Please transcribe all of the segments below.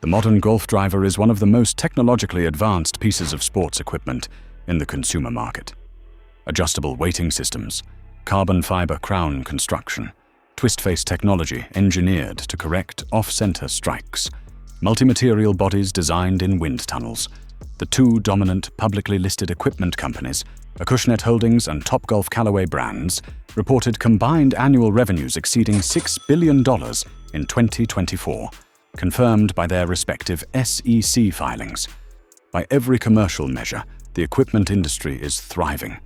The modern golf driver is one of the most technologically advanced pieces of sports equipment in the consumer market. Adjustable weighting systems, carbon fiber crown construction, twist-face technology engineered to correct off-center strikes, multi-material bodies designed in wind tunnels. The two dominant publicly listed equipment companies, Acushnet Holdings and Topgolf Callaway brands, reported combined annual revenues exceeding $6 billion in 2024, confirmed by their respective SEC filings. By every commercial measure, the equipment industry is thriving.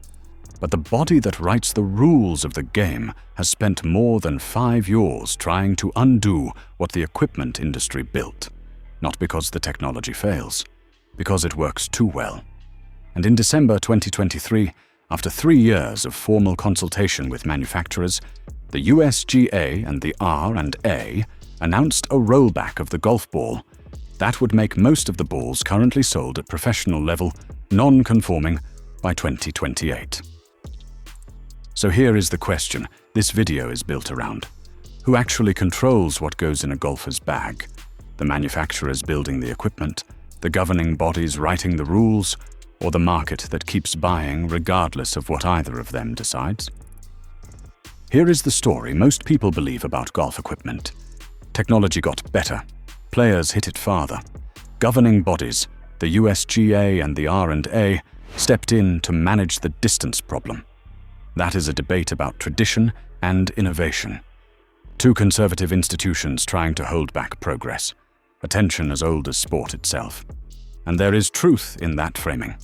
But the body that writes the rules of the game has spent more than 5 years trying to undo what the equipment industry built. Not because the technology fails, because it works too well. And in December 2023, after 3 years of formal consultation with manufacturers, the USGA and the R&A announced a rollback of the golf ball that would make most of the balls currently sold at professional level non-conforming by 2028. So here is the question this video is built around. Who actually controls what goes in a golfer's bag? The manufacturers building the equipment, the governing bodies writing the rules, or the market that keeps buying regardless of what either of them decides? Here is the story most people believe about golf equipment. Technology got better. Players hit it farther. Governing bodies, the USGA and the R&A, stepped in to manage the distance problem. That is a debate about tradition and innovation. Two conservative institutions trying to hold back progress. A tension as old as sport itself. And there is truth in that framing.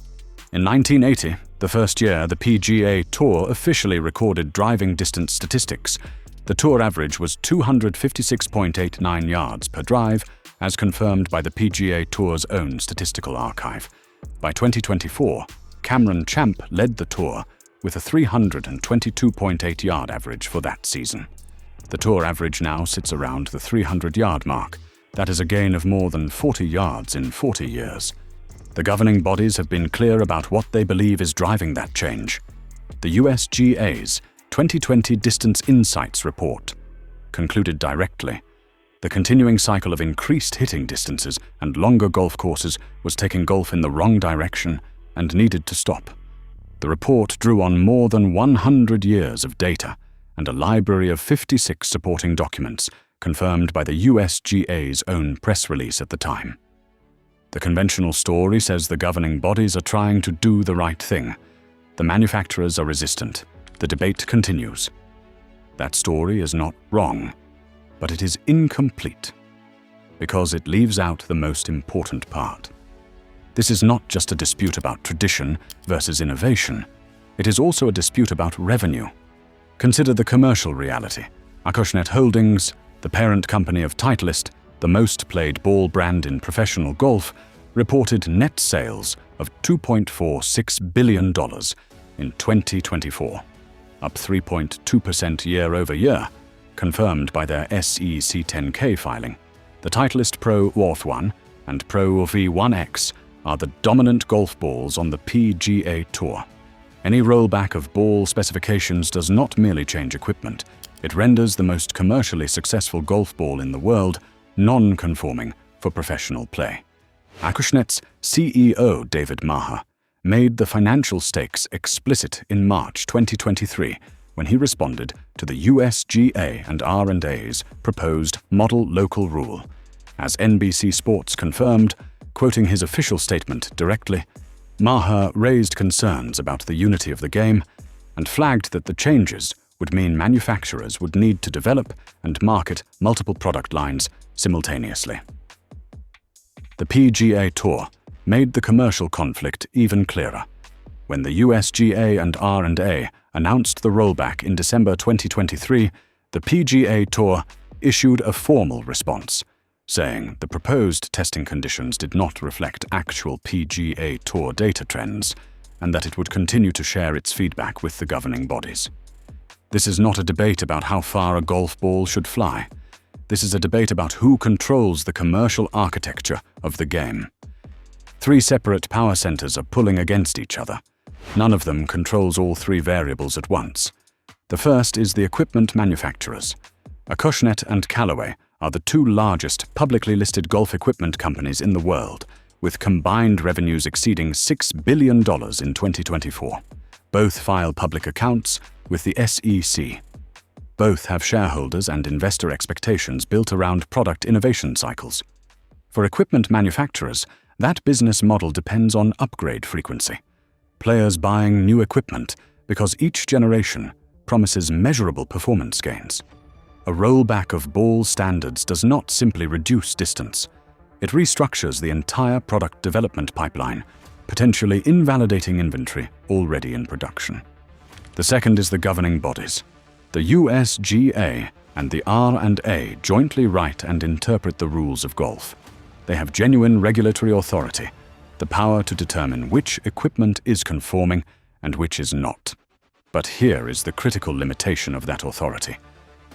In 1980, the first year the PGA Tour officially recorded driving distance statistics, the tour average was 256.89 yards per drive, as confirmed by the PGA Tour's own statistical archive. By 2024, Cameron Champ led the tour with a 322.8 yard average for that season. The tour average now sits around the 300-yard mark. That is a gain of more than 40 yards in 40 years. The governing bodies have been clear about what they believe is driving that change. The USGA's 2020 Distance Insights report concluded directly. The continuing cycle of increased hitting distances and longer golf courses was taking golf in the wrong direction and needed to stop. The report drew on more than 100 years of data and a library of 56 supporting documents, confirmed by the USGA's own press release at the time. The conventional story says the governing bodies are trying to do the right thing. The manufacturers are resistant. The debate continues. That story is not wrong, but it is incomplete because it leaves out the most important part. This is not just a dispute about tradition versus innovation. It is also a dispute about revenue. Consider the commercial reality. Acushnet Holdings, the parent company of Titleist, the most played ball brand in professional golf, reported net sales of $2.46 billion in 2024, up 3.2% year-over-year, confirmed by their SEC 10K filing. The Titleist Pro Warth1 and Pro V1X are the dominant golf balls on the PGA Tour. Any rollback of ball specifications does not merely change equipment. It renders the most commercially successful golf ball in the world non-conforming for professional play. Acushnet's CEO David Maher made the financial stakes explicit in March 2023 when he responded to the USGA and R&A's proposed model local rule. As NBC Sports confirmed, quoting his official statement directly, Maher raised concerns about the unity of the game and flagged that the changes would mean manufacturers would need to develop and market multiple product lines simultaneously. The PGA Tour made the commercial conflict even clearer. When the USGA and R&A announced the rollback in December 2023, the PGA Tour issued a formal response, saying the proposed testing conditions did not reflect actual PGA Tour data trends and that it would continue to share its feedback with the governing bodies. This is not a debate about how far a golf ball should fly. This is a debate about who controls the commercial architecture of the game. 3 separate power centers are pulling against each other. None of them controls all 3 variables at once. The first is the equipment manufacturers. Acushnet and Callaway are the two largest publicly listed golf equipment companies in the world, with combined revenues exceeding $6 billion in 2024. Both file public accounts with the SEC. Both have shareholders and investor expectations built around product innovation cycles. For equipment manufacturers, that business model depends on upgrade frequency. Players buying new equipment because each generation promises measurable performance gains. A rollback of ball standards does not simply reduce distance. It restructures the entire product development pipeline, potentially invalidating inventory already in production. The second is the governing bodies. The USGA and the R&A jointly write and interpret the rules of golf. They have genuine regulatory authority, the power to determine which equipment is conforming and which is not. But here is the critical limitation of that authority.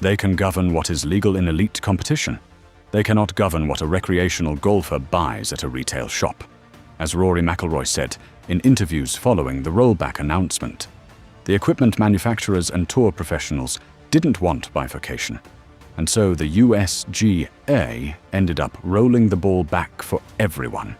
They can govern what is legal in elite competition. They cannot govern what a recreational golfer buys at a retail shop, as Rory McIlroy said in interviews following the rollback announcement. The equipment manufacturers and tour professionals didn't want bifurcation, and so the USGA ended up rolling the ball back for everyone.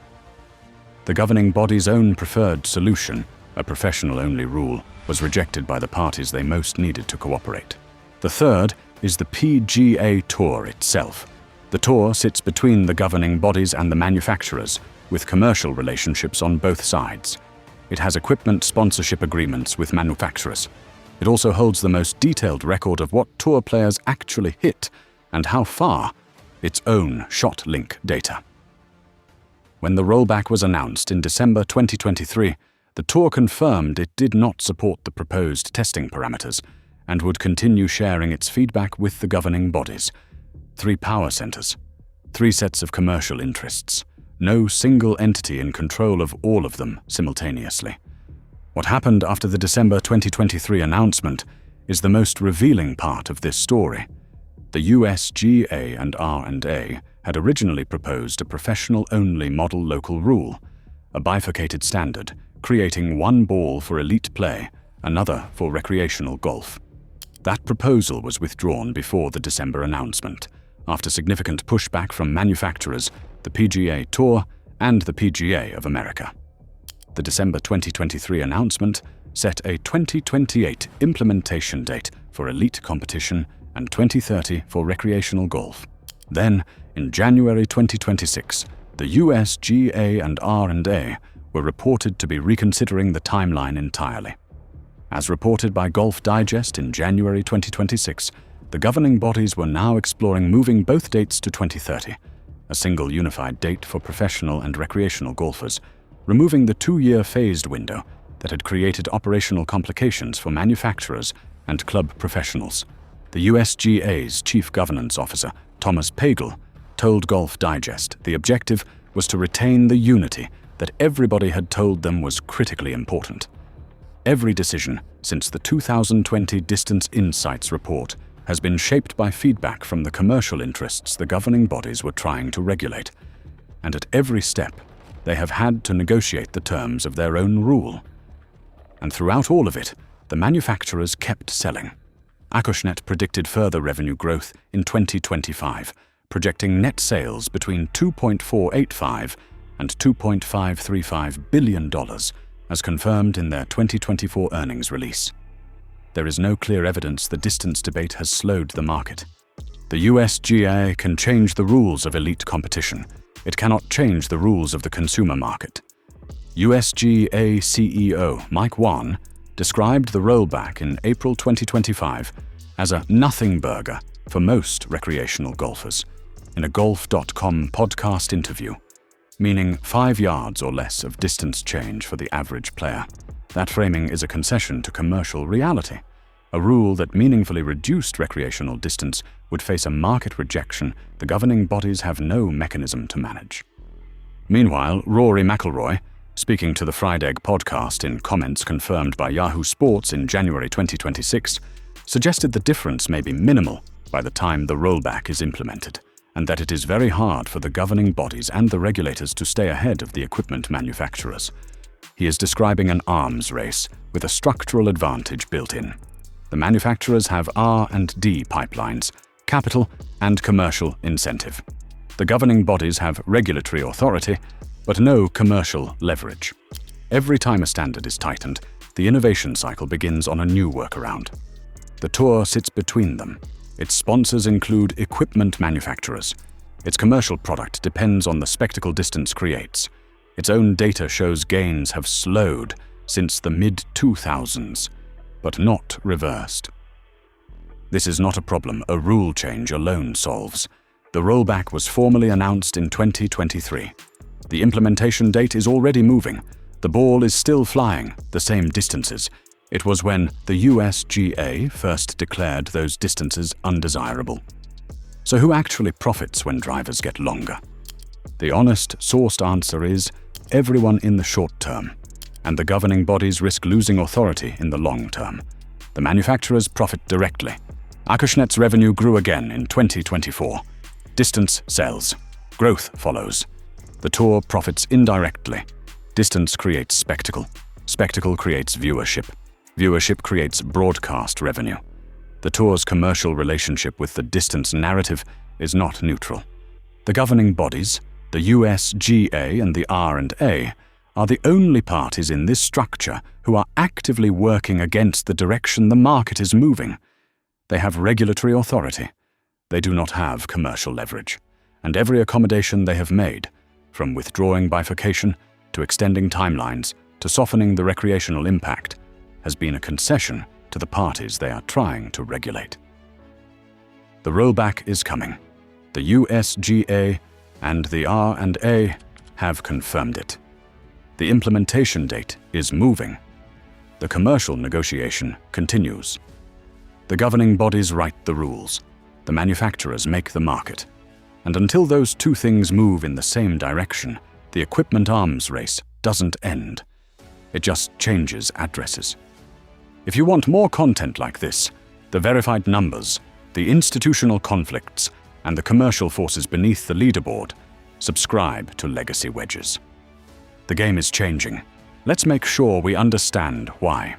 The governing body's own preferred solution, a professional-only rule, was rejected by the parties they most needed to cooperate. The third is the PGA Tour itself. The tour sits between the governing bodies and the manufacturers, with commercial relationships on both sides. It has equipment sponsorship agreements with manufacturers. It also holds the most detailed record of what tour players actually hit and how far, its own ShotLink data. When the rollback was announced in December 2023, the tour confirmed it did not support the proposed testing parameters and would continue sharing its feedback with the governing bodies. 3 power centers, 3 sets of commercial interests, no single entity in control of all of them simultaneously. What happened after the December 2023 announcement is the most revealing part of this story. The USGA and R&A had originally proposed a professional-only model local rule, a bifurcated standard, creating one ball for elite play, another for recreational golf. That proposal was withdrawn before the December announcement, after significant pushback from manufacturers, the PGA Tour, and the PGA of America. The December 2023 announcement set a 2028 implementation date for elite competition and 2030 for recreational golf. Then, in January 2026, the USGA and R&A were reported to be reconsidering the timeline entirely. As reported by Golf Digest in January 2026, the governing bodies were now exploring moving both dates to 2030, a single unified date for professional and recreational golfers, removing the 2-year phased window that had created operational complications for manufacturers and club professionals. The USGA's Chief Governance Officer, Thomas Pagel, told Golf Digest the objective was to retain the unity that everybody had told them was critically important. Every decision since the 2020 Distance Insights report has been shaped by feedback from the commercial interests the governing bodies were trying to regulate, and at every step, they have had to negotiate the terms of their own rule. And throughout all of it, the manufacturers kept selling. Acushnet predicted further revenue growth in 2025, projecting net sales between $2.485 and $2.535 billion, as confirmed in their 2024 earnings release. There is no clear evidence the distance debate has slowed the market. The USGA can change the rules of elite competition. It cannot change the rules of the consumer market. USGA CEO Mike Wan described the rollback in April 2025 as a nothing burger for most recreational golfers in a Golf.com podcast interview, meaning 5 yards or less of distance change for the average player. That framing is a concession to commercial reality. A rule that meaningfully reduced recreational distance would face a market rejection the governing bodies have no mechanism to manage. Meanwhile, Rory McIlroy, speaking to the Fried Egg podcast in comments confirmed by Yahoo Sports in January 2026, suggested the difference may be minimal by the time the rollback is implemented, and that it is very hard for the governing bodies and the regulators to stay ahead of the equipment manufacturers. He is describing an arms race with a structural advantage built in. The manufacturers have R&D pipelines, capital, and commercial incentive. The governing bodies have regulatory authority, but no commercial leverage. Every time a standard is tightened, the innovation cycle begins on a new workaround. The Tour sits between them. Its sponsors include equipment manufacturers. Its commercial product depends on the spectacle distance creates. Its own data shows gains have slowed since the mid-2000s, but not reversed. This is not a problem a rule change alone solves. The rollback was formally announced in 2023. The implementation date is already moving. The ball is still flying, the same distances. It was when the USGA first declared those distances undesirable. So who actually profits when drivers get longer? The honest, sourced answer is everyone in the short term, and the governing bodies risk losing authority in the long term. The manufacturers profit directly. Acushnet's revenue grew again in 2024. Distance sells. Growth follows. The Tour profits indirectly. Distance creates spectacle. Spectacle creates viewership. Viewership creates broadcast revenue. The Tour's commercial relationship with the distance narrative is not neutral. The governing bodies, the USGA and the R&A, are the only parties in this structure who are actively working against the direction the market is moving. They have regulatory authority. They do not have commercial leverage. And every accommodation they have made, from withdrawing bifurcation to extending timelines to softening the recreational impact, has been a concession to the parties they are trying to regulate. The rollback is coming. The USGA and the R&A have confirmed it. The implementation date is moving. The commercial negotiation continues. The governing bodies write the rules. The manufacturers make the market. And until those two things move in the same direction, the equipment arms race doesn't end. It just changes addresses. If you want more content like this, the verified numbers, the institutional conflicts, and the commercial forces beneath the leaderboard, subscribe to Legacy Wedges. The game is changing. Let's make sure we understand why.